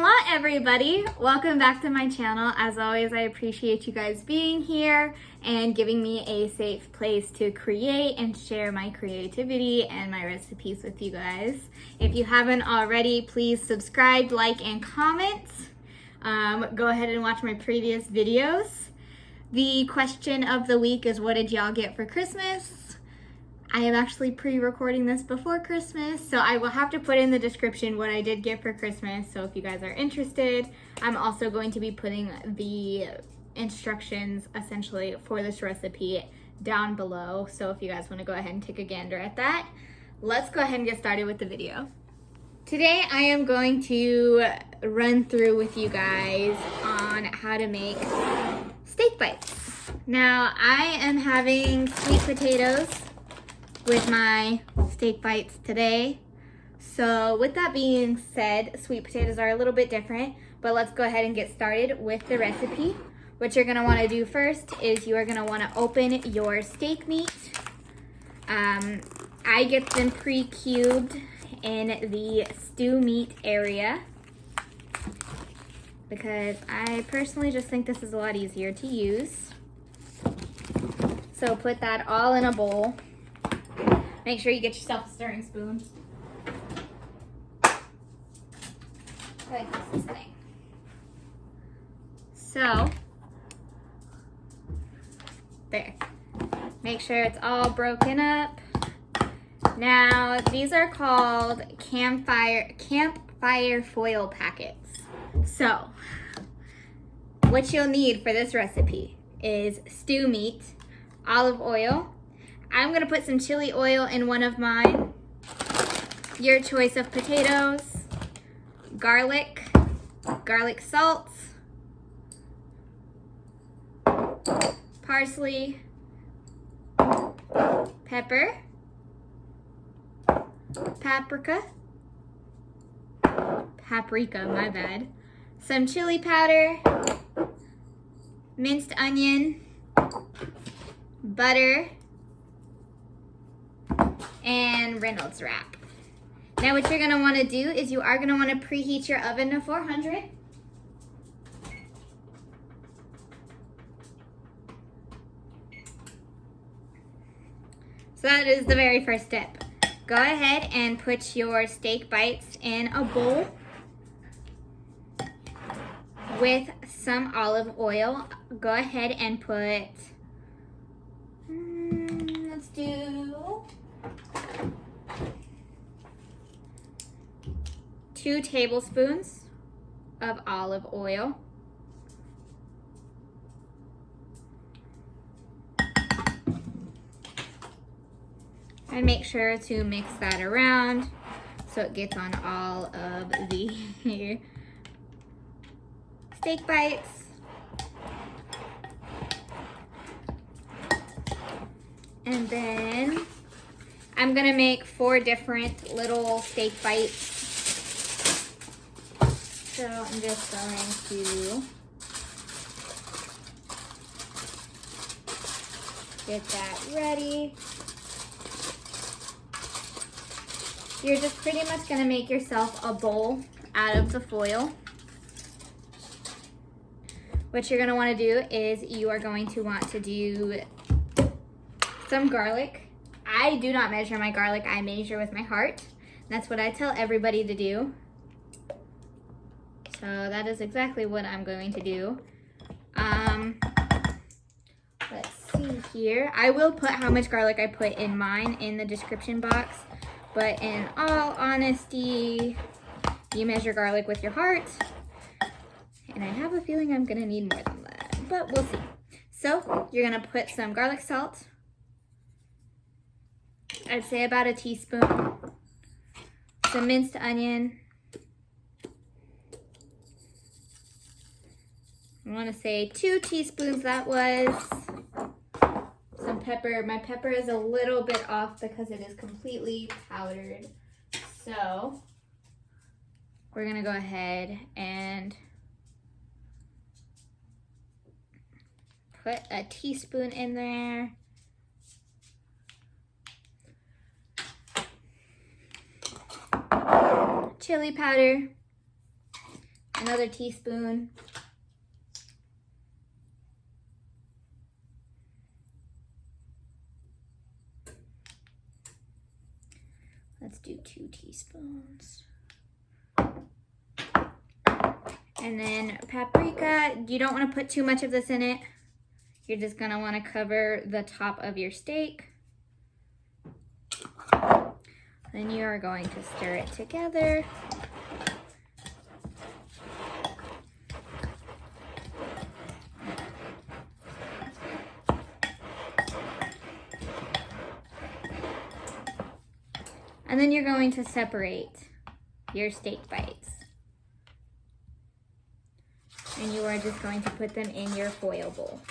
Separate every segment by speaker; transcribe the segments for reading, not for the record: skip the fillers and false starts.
Speaker 1: Hola everybody, welcome back to my channel. As always, I appreciate you guys being here and giving me a safe place to create and share my creativity and my recipes with you guys. If you haven't already, please subscribe, like, and comment. Go ahead and watch my previous videos. The question of the week is, what did y'all get for Christmas? I am actually pre-recording this before Christmas, so I will have to put in the description what I did get for Christmas. So if you guys are interested, I'm also going to be putting the instructions essentially for this recipe down below. So if you guys want to go ahead and take a gander at that, let's go ahead and get started with the video. Today I am going to run through with you guys on how to make steak bites. Now I am having sweet potatoes with my steak bites today. So with that being said, sweet potatoes are a little bit different, but let's go ahead and get started with the recipe. What you're gonna wanna do first is you are gonna wanna open your steak meat. I get them pre-cubed in the stew meat area because I personally just think this is a lot easier to use. So put that all in a bowl. Make sure you get yourself a stirring spoon. Like this thing. So, there. Make sure it's all broken up. Now, these are called campfire foil packets. So, what you'll need for this recipe is stew meat, olive oil. I'm gonna put some chili oil in one of mine. Your choice of potatoes, garlic salt, parsley, pepper, paprika, my bad, some chili powder, minced onion, butter, and Reynolds wrap. Now what you're gonna wanna do is you are gonna wanna preheat your oven to 400. So that is the very first step. Go ahead and put your steak bites in a bowl with some olive oil. Go ahead and put, let's do 2 tablespoons of olive oil. And make sure to mix that around so it gets on all of the steak bites. And then I'm gonna make 4 different little steak bites. So I'm just going to get that ready. You're just pretty much gonna make yourself a bowl out of the foil. What you're gonna wanna do is you are going to want to do some garlic. I do not measure my garlic, I measure with my heart. That's what I tell everybody to do. So that is exactly what I'm going to do. Let's see here. I will put how much garlic I put in mine in the description box, but in all honesty, you measure garlic with your heart, and I have a feeling I'm gonna need more than that, but we'll see. So you're gonna put some garlic salt. I'd say about a teaspoon. Some minced onion. I want to say 2 teaspoons, that was. Some pepper. My pepper is a little bit off because it is completely powdered. So we're going to go ahead and put a teaspoon in there. chili powder, another teaspoon. Let's do 2 teaspoons. And then paprika, you don't want to put too much of this in it. You're just gonna want to cover the top of your steak. Then you are going to stir it together. And then you're going to separate your steak bites. And you are just going to put them in your foil bowl.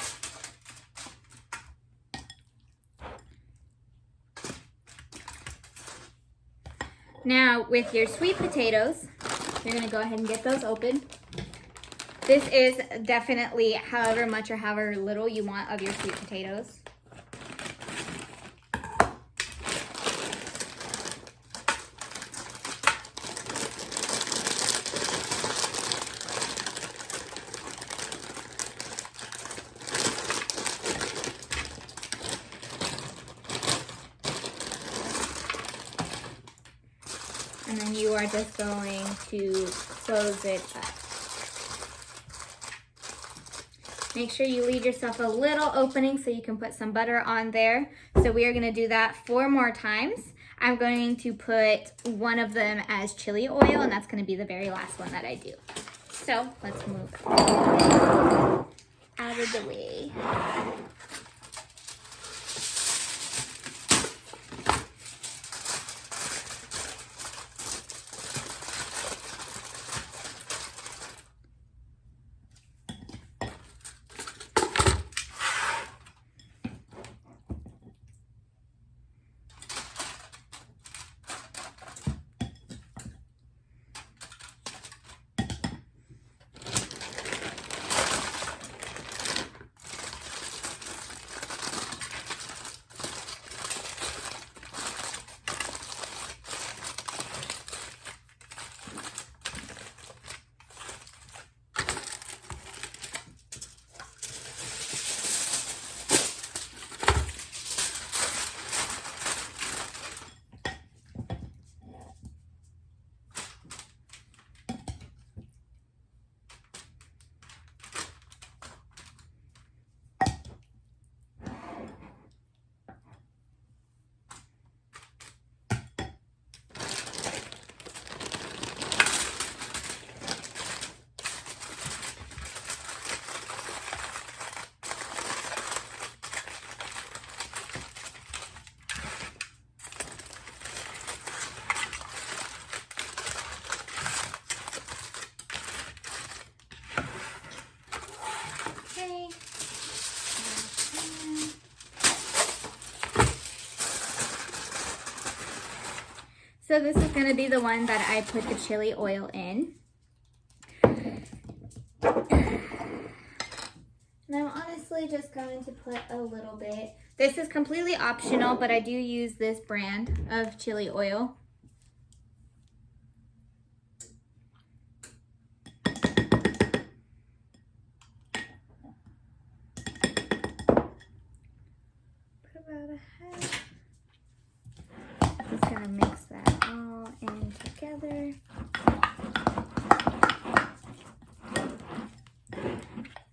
Speaker 1: Now, with your sweet potatoes, you're gonna go ahead and get those open. This is definitely however much or however little you want of your sweet potatoes. And then you are just going to close it up. Make sure you leave yourself a little opening so you can put some butter on there. So we are going to do that 4 more times. I'm going to put one of them as chili oil, and that's going to be the very last one that I do. So let's move out of the way. So this is going to be the one that I put the chili oil in. And I'm honestly just going to put a little bit. This is completely optional, but I do use this brand of chili oil. Put about a half. Just gonna mix that all in together.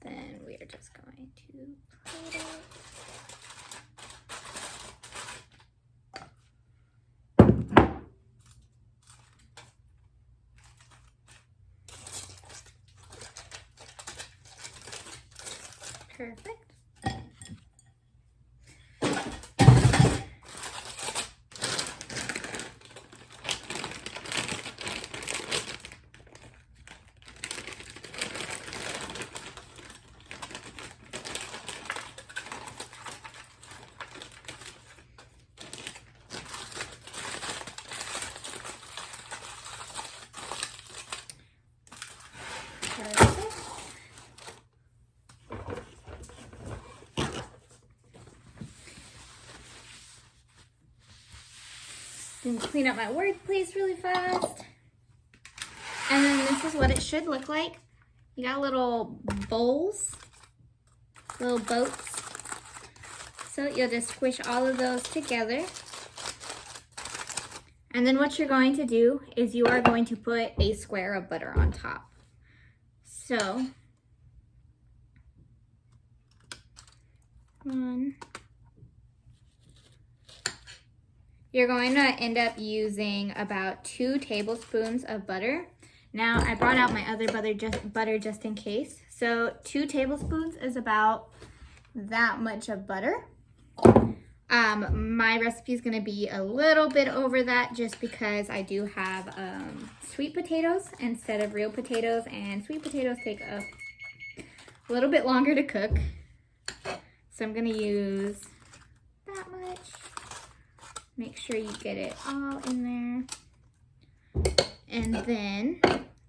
Speaker 1: Then we are just going to plate it. Perfect. And clean up my workplace really fast. And then this is what it should look like. You got little bowls, little boats. So you'll just squish all of those together. And then what you're going to do is you are going to put a square of butter on top. So, you're going to end up using about 2 tablespoons of butter. Now, I brought out my other butter just in case. So 2 tablespoons is about that much of butter. My recipe is going to be a little bit over that just because I do have sweet potatoes instead of real potatoes, and sweet potatoes take a little bit longer to cook. So I'm going to use that much. Make sure you get it all in there. And then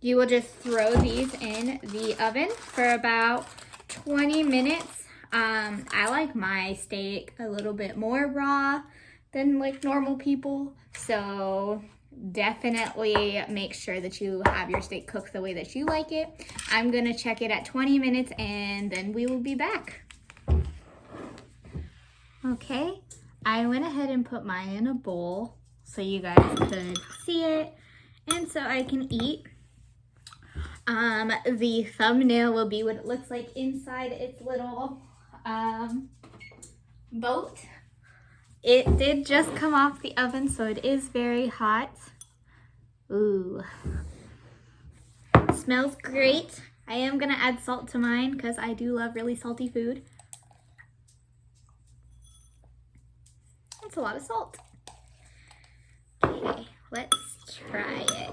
Speaker 1: you will just throw these in the oven for about 20 minutes. I like my steak a little bit more raw than like normal people, so definitely make sure that you have your steak cooked the way that you like it. I'm gonna check it at 20 minutes and then we will be back. Okay, I went ahead and put mine in a bowl so you guys could see it and so I can eat. The thumbnail will be what it looks like inside its little boat. It did just come off the oven, so it is very hot. Ooh, smells great. I am gonna add salt to mine because I do love really salty food. That's a lot of salt. Okay, let's try it.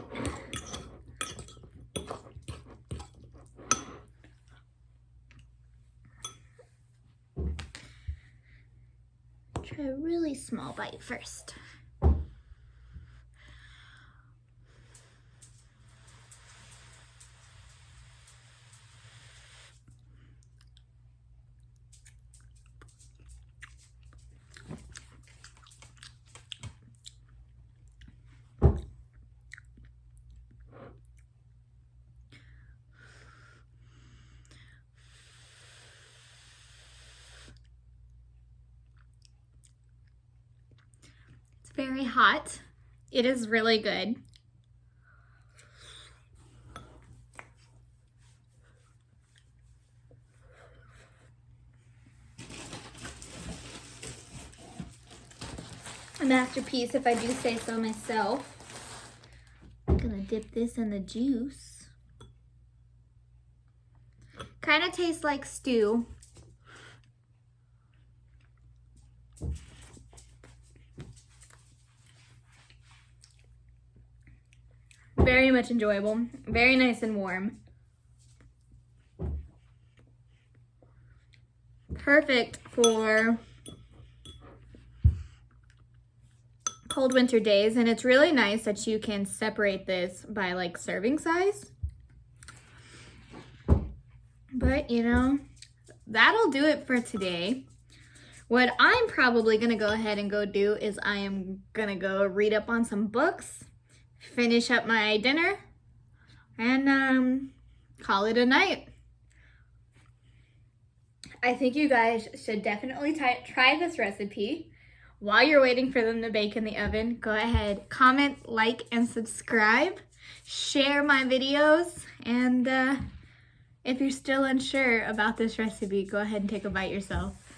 Speaker 1: Try a really small bite first. Very hot. It is really good. A masterpiece, if I do say so myself. I'm gonna dip this in the juice. Kind of tastes like stew. Very much enjoyable, very nice and warm. Perfect for cold winter days, and it's really nice that you can separate this by like serving size. But you know, that'll do it for today. What I'm probably gonna go ahead and go do is I am gonna go read up on some books, finish up my dinner, and call it a night. I think you guys should definitely try this recipe. While you're waiting for them to bake in the oven, go ahead, comment, like, and subscribe. Share my videos, and if you're still unsure about this recipe, go ahead and take a bite yourself.